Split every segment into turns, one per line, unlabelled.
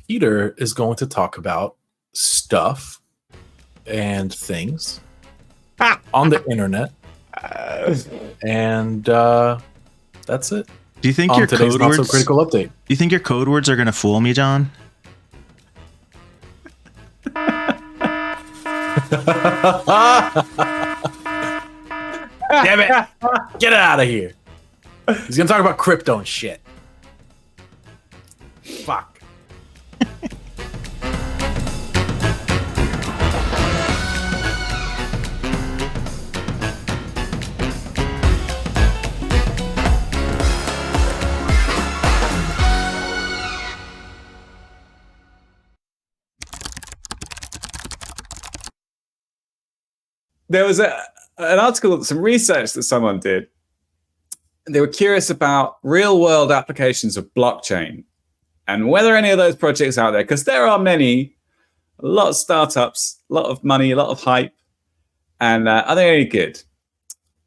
Peter is going to talk about stuff and things on the internet. And that's it.
Do you think
on
your
today's
code
not
words?
so critical update?
Do you think your code words are going to fool me, John?
Damn it! Get it out of here. He's gonna talk about crypto and shit. Fuck.
There was an article, some research that someone did. They were curious about real-world applications of blockchain and whether any of those projects out there, because there are many, a lot of startups, a lot of money, a lot of hype, and are they any good?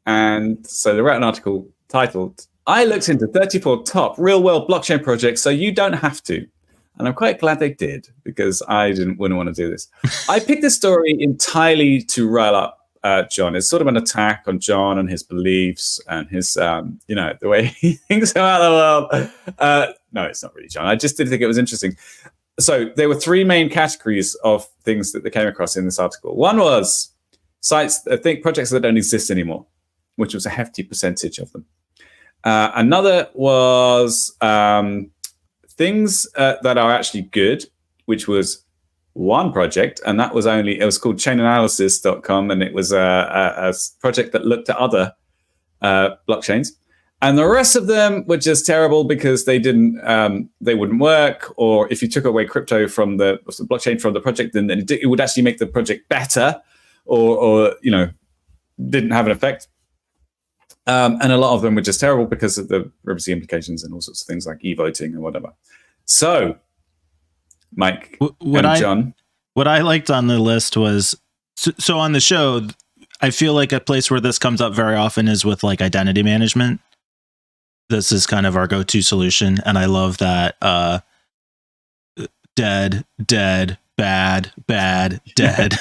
And so they wrote an article titled, I looked into 34 top real-world blockchain projects so you don't have to. And I'm quite glad they did, because I wouldn't want to do this. I picked this story entirely to rile up John. It's sort of an attack on John and his beliefs and his, the way he thinks about the world. No, it's not really John. I just did think it was interesting. So there were three main categories of things that they came across in this article. One was sites, I think projects that don't exist anymore, which was a hefty percentage of them. Another was things that are actually good, which was one project, and that was it was called chainanalysis.com, and it was a project that looked at other blockchains. And the rest of them were just terrible because they wouldn't work, or if you took away crypto from the blockchain from the project, then it would actually make the project better, or didn't have an effect. And a lot of them were just terrible because of the privacy implications and all sorts of things like e-voting and whatever. So, Mike and John.
What I liked on the list was, so on the show, I feel like a place where this comes up very often is with like identity management. This is kind of our go-to solution. And I love that dead, bad, dead.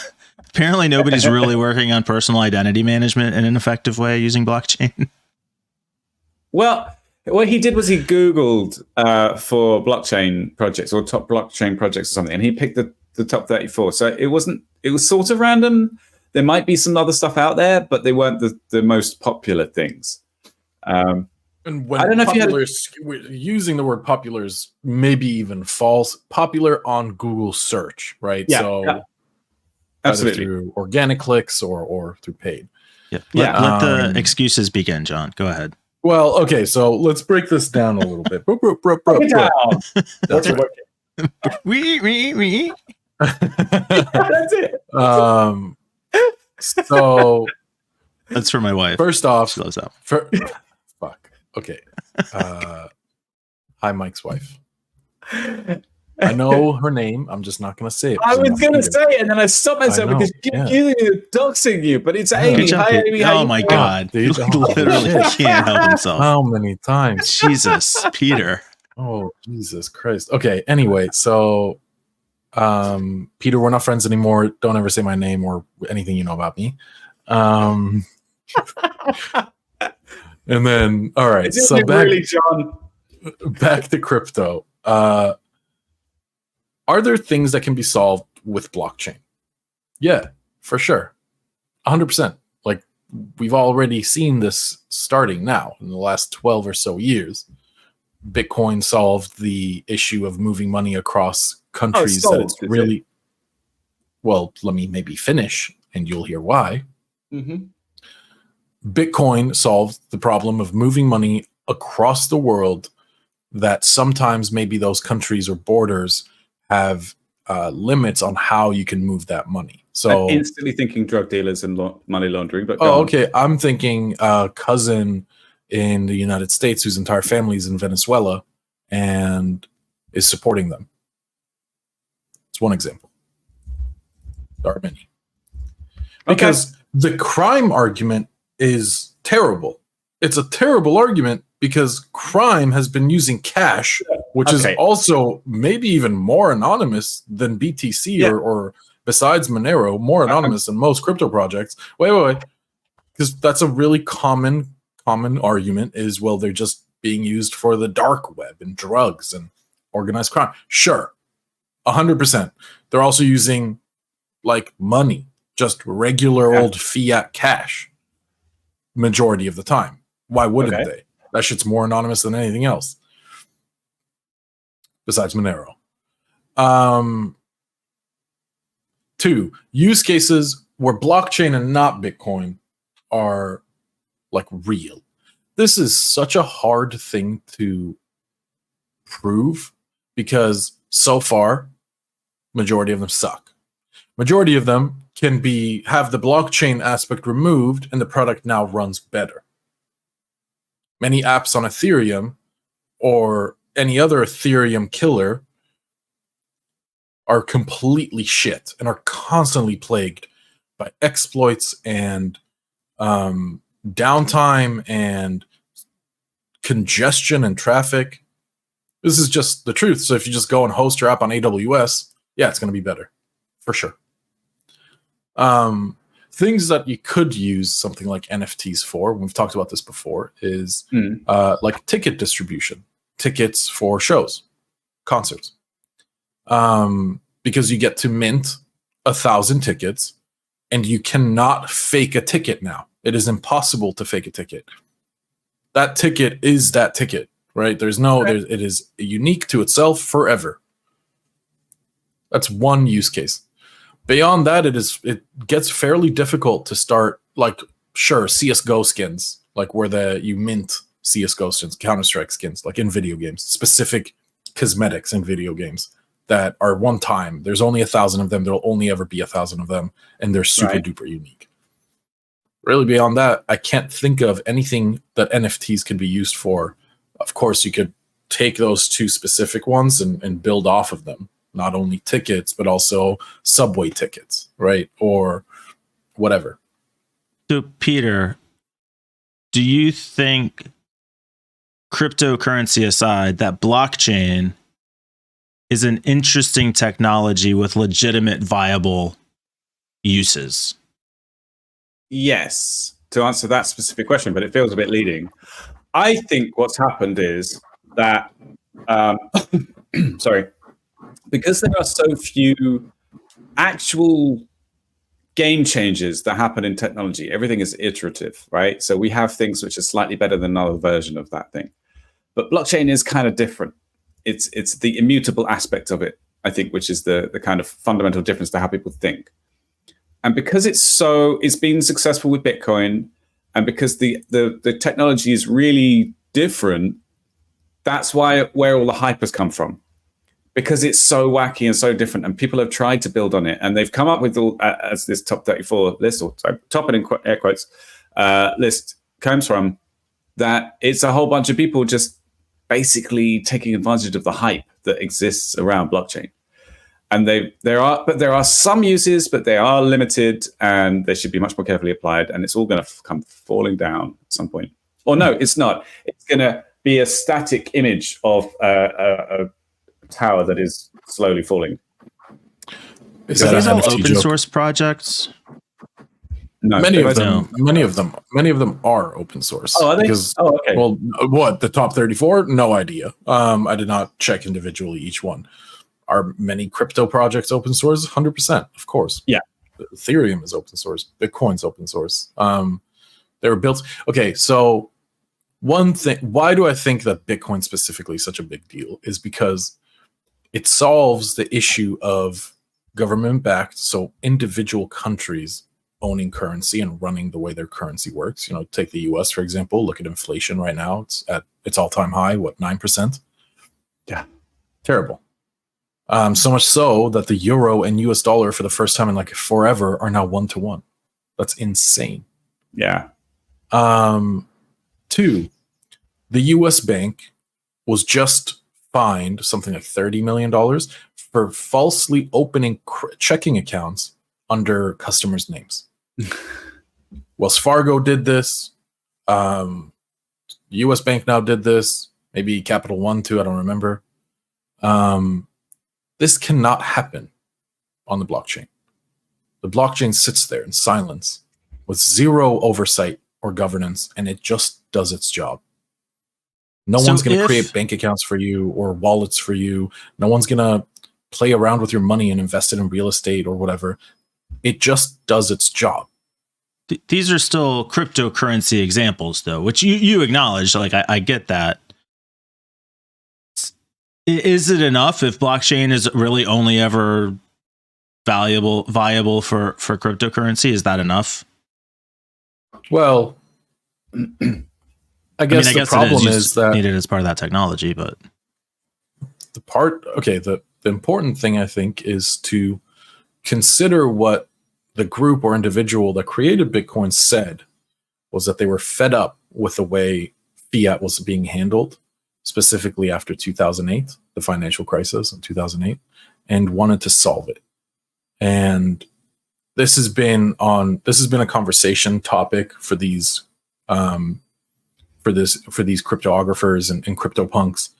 Apparently nobody's really working on personal identity management in an effective way using blockchain.
Well, what he did was he Googled for blockchain projects or top blockchain projects or something, and he picked the top 34. So it was sort of random. There might be some other stuff out there, but they weren't the most popular things.
And when I don't know if using the word popular is maybe even false. Popular on Google search, right?
Yeah,
so
yeah. Absolutely,
through organic clicks or through paid.
Yeah. Let the excuses begin, John. Go ahead.
Well, okay, so let's break this down a little bit. That's right.
We.
That's it.
So
that's for my wife.
First off,
she loves that.
Fuck. Okay. Hi, Mike's wife. I know her name. I'm just not going to say it.
I was going to say it, and then I stopped myself because you're doxing you. But it's Amy. Hi, Amy.
Oh my God! He literally can't help himself.
How many times?
Jesus, Peter.
Oh, Jesus Christ. Okay. Anyway, so Peter, we're not friends anymore. Don't ever say my name or anything you know about me. And then, all right.
So really, John.
Back to crypto. Are there things that can be solved with blockchain? Yeah, for sure. 100%. Like, we've already seen this starting now in the last 12 or so years. Bitcoin solved the issue of moving money across countries. Well, let me maybe finish and you'll hear why.
Mm-hmm.
Bitcoin solved the problem of moving money across the world that sometimes maybe those countries or borders have limits on how you can move that money. So
I'm instantly thinking drug dealers and money laundering. But
okay. I'm thinking a cousin in the United States whose entire family is in Venezuela and is supporting them. It's one example. There are many. Because the crime argument is terrible. It's a terrible argument because crime has been using cash which is
Okay.
also maybe even more anonymous than BTC
Yeah.
or besides Monero, more anonymous than most crypto projects. Wait. Because that's a really common argument is, well, they're just being used for the dark web and drugs and organized crime. Sure, 100%. They're also using like money, just regular old fiat cash, majority of the time. Why wouldn't they? That shit's more anonymous than anything else besides Monero. 2, use cases where blockchain and not Bitcoin are like real. This is such a hard thing to prove because so far, majority of them suck. Majority of them can have the blockchain aspect removed and the product now runs better. Many apps on Ethereum or any other Ethereum killer are completely shit and are constantly plagued by exploits and downtime and congestion and traffic. This is just the truth. So if you just go and host your app on AWS, yeah, it's going to be better for sure. Things that you could use something like NFTs for, we've talked about this before, is like ticket distribution, tickets for shows, concerts. Because you get to mint 1,000 tickets and you cannot fake a ticket now. It is impossible to fake a ticket. That ticket is that ticket, right? It is unique to itself forever. That's one use case. Beyond that, it gets fairly difficult to start, like, sure, CSGO skins, like where you mint CSGO skins, Counter-Strike skins, like in video games, specific cosmetics in video games that are one time. There's only 1,000 of them. There'll only ever be 1,000 of them, and they're super duper unique. Really, beyond that, I can't think of anything that NFTs can be used for. Of course, you could take those 2 specific ones and build off of them. Not only tickets, but also subway tickets, right? Or whatever.
So, Peter, do you think, cryptocurrency aside, that blockchain is an interesting technology with legitimate, viable uses?
Yes, to answer that specific question, but it feels a bit leading. I think what's happened is that, because there are so few actual game changes that happen in technology, everything is iterative, right? So we have things which are slightly better than another version of that thing. But blockchain is kind of different. It's the immutable aspect of it, I think, which is the kind of fundamental difference to how people think. And because it's been successful with Bitcoin, and because the technology is really different, that's where all the hype has come from. Because it's so wacky and so different, and people have tried to build on it, and they've come up with as this top 34 list, or sorry, top it in air quotes, list comes from, that it's a whole bunch of people just basically taking advantage of the hype that exists around blockchain. And there are some uses, but they are limited, and they should be much more carefully applied. And it's all going to come falling down at some point. Or no, it's not. It's going to be a static image of a tower that is slowly falling.
Is that all open source projects?
No,
many of them are open source.
Oh, are they?
Because,
okay.
Well, what, the top 34? No idea. I did not check individually each one. Are many crypto projects open source? 100%, of course.
Yeah.
Ethereum is open source. Bitcoin's open source. They were built. Okay, so one thing, why do I think that Bitcoin specifically is such a big deal is because it solves the issue of government-backed, so individual countries owning currency and running the way their currency works. You know, take the US, for example. Look at inflation right now. It's at its all-time high, 9%?
Yeah.
Terrible. So much so that the euro and US dollar for the first time in like forever are now 1-to-1. That's insane.
Yeah.
2, the US bank was just fined something like $30 million for falsely opening checking accounts under customers' names. Wells Fargo did this. US Bank now did this. Maybe Capital One too. I don't remember. This cannot happen on the blockchain. The blockchain sits there in silence with zero oversight or governance, and it just does its job. No one's going to create bank accounts for you or wallets for you. No one's going to play around with your money and invest it in real estate or whatever. It just does its job.
These are still cryptocurrency examples, though, which you acknowledge. Like, I get that. Is it enough if blockchain is really only ever viable for cryptocurrency? Is that enough?
Well, I guess the problem is that
needed as part of that technology, but
the important thing, I think, is to consider what the group or individual that created Bitcoin said was that they were fed up with the way fiat was being handled, specifically after 2008, the financial crisis in 2008, and wanted to solve it. And this has been a conversation topic for these cryptographers and CryptoPunks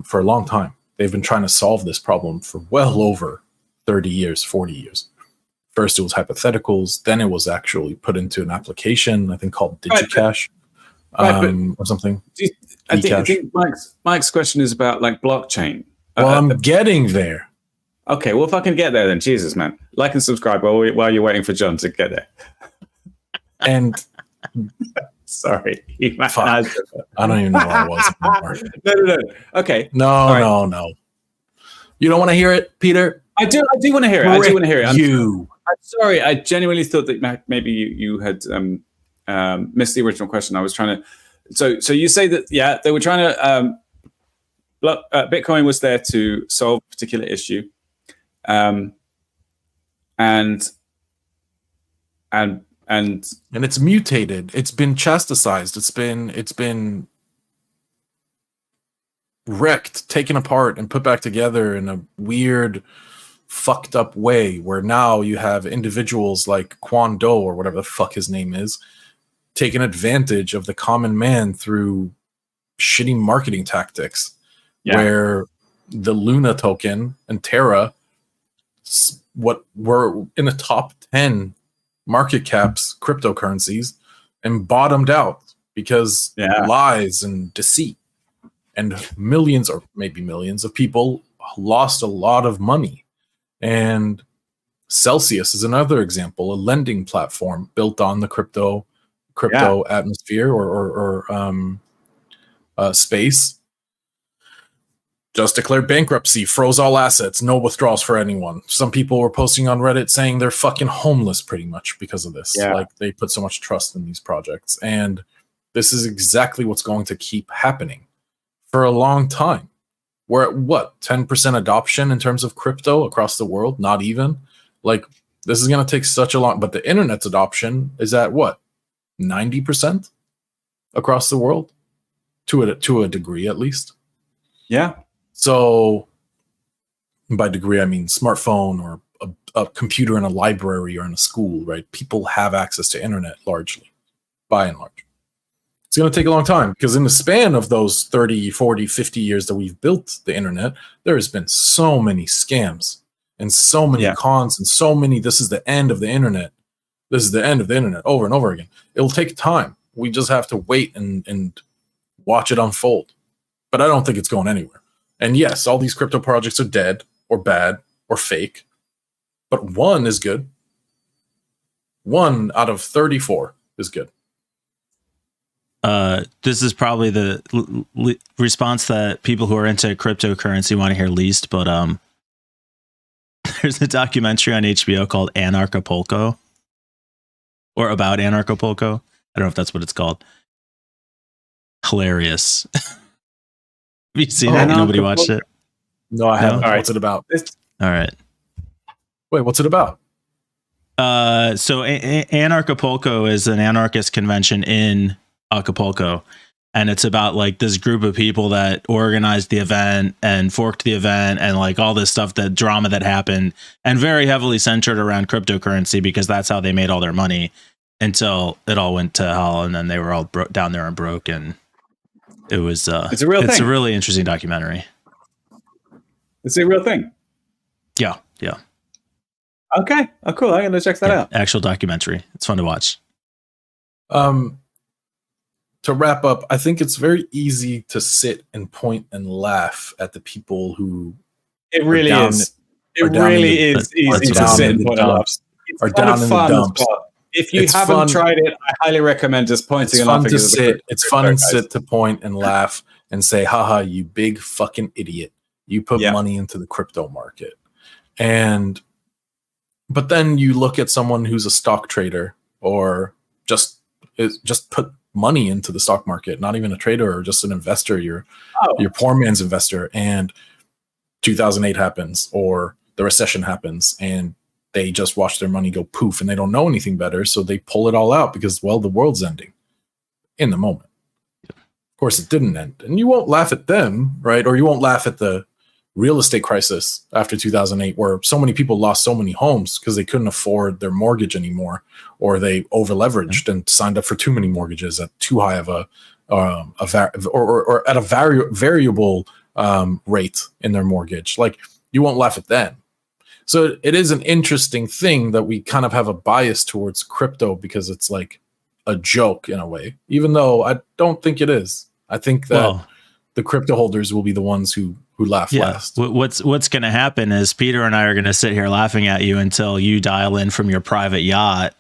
for a long time. They've been trying to solve this problem for well over 30 years, 40 years. First, it was hypotheticals. Then it was actually put into an application, I think called DigiCash or something.
I think Mike's question is about like blockchain.
Well, I'm getting there.
Okay, well, if I can get there, then Jesus, man. Like and subscribe while you're waiting for John to get there.
And
sorry.
I don't even know where I was anymore.
No. Okay.
No. You don't want to hear it, Peter?
I do want to hear it.
I'm
sorry. I genuinely thought that maybe you had missed the original question. I was trying to. So you say that they were trying to. Bitcoin was there to solve a particular issue, and
it's mutated. It's been chastised. It's been wrecked, taken apart, and put back together in a weird, fucked up way. Where now you have individuals like Quan Do or whatever the fuck his name is, taking advantage of the common man through shitty marketing tactics. Yeah. Where the Luna token and Terra, what were in the top 10 market caps cryptocurrencies, and bottomed out because lies and deceit, and millions or maybe millions of people lost a lot of money. And Celsius is another example, a lending platform built on the crypto atmosphere or space. Just declared bankruptcy, froze all assets, no withdrawals for anyone. Some people were posting on Reddit saying they're fucking homeless pretty much because of this. Like, they put so much trust in these projects. And this is exactly what's going to keep happening for a long time. We're at what, 10% adoption in terms of crypto across the world? Not even. Like, this is going to take such a long, but the internet's adoption is at what, 90% across the world? To a degree, at least.
Yeah.
So by degree, I mean smartphone or a computer in a library or in a school, right? People have access to internet largely, by and large. It's going to take a long time because in the span of those 30, 40, 50 years that we've built the internet, there has been so many scams and so many cons and so many, this is the end of the internet. This is the end of the internet over and over again. It'll take time. We just have to wait and watch it unfold. But I don't think it's going anywhere. And yes, all these crypto projects are dead or bad or fake, but one is good. 1 out of 34 is good.
This is probably the response that people who are into cryptocurrency want to hear least, but there's a documentary on HBO called Anarchapulco, or about Anarchapulco. I don't know if that's what it's called. Hilarious. Have you seen it? Nobody watched it?
No, I haven't. Right. What's it about?
All right.
Wait, what's it about?
So Anarchapulco is an anarchist convention in Acapulco. And it's about like this group of people that organized the event and forked the event and like all this stuff, that drama that happened, and very heavily centered around cryptocurrency because that's how they made all their money until it all went to hell. And then they were all down there and broke. And it was,
it's a real thing.
It's a really interesting documentary.
It's a real thing.
Yeah.
Okay. Oh, cool. I'm going to check that out.
Actual documentary. It's fun to watch.
To wrap up, I think it's very easy to sit and point and laugh at the people who
It really is. It really is easy to sit and point and laugh.
Are down in the dumps.
If you haven't tried it, I highly recommend just pointing and laughing.
It's fun and sit to point and laugh and say, haha, you big fucking idiot. You put money into the crypto market. But then you look at someone who's a stock trader or just put money into the stock market, not even a trader or just an investor, your poor man's investor, and 2008 happens or the recession happens and they just watch their money go poof and they don't know anything better. So they pull it all out because, well, the world's ending in the moment. Of course, it didn't end. And you won't laugh at them, right? Or you won't laugh at the real estate crisis after 2008, where so many people lost so many homes because they couldn't afford their mortgage anymore, or they over leveraged and signed up for too many mortgages at too high of or at a variable rate in their mortgage. Like, you won't laugh at them. So it is an interesting thing that we kind of have a bias towards crypto because it's like a joke in a way, even though I don't think it is. I think that the crypto holders will be the ones who laugh last.
What's going to happen is Peter and I are going to sit here laughing at you until you dial in from your private yacht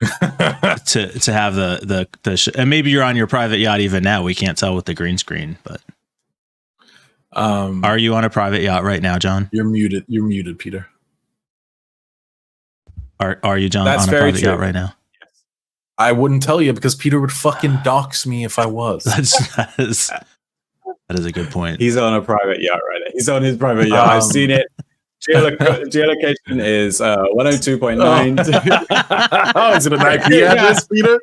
to have the and maybe you're on your private yacht even now. We can't tell with the green screen, but are you on a private yacht right now, John?
You're muted, Peter.
Are you, John, on a private yacht right now?
I wouldn't tell you because Peter would fucking dox me if I was.
That is a good point.
He's on a private yacht right now. He's on his private yacht. I've seen it. Geolocation is 102.9.
Oh, is it an IP address, Peter?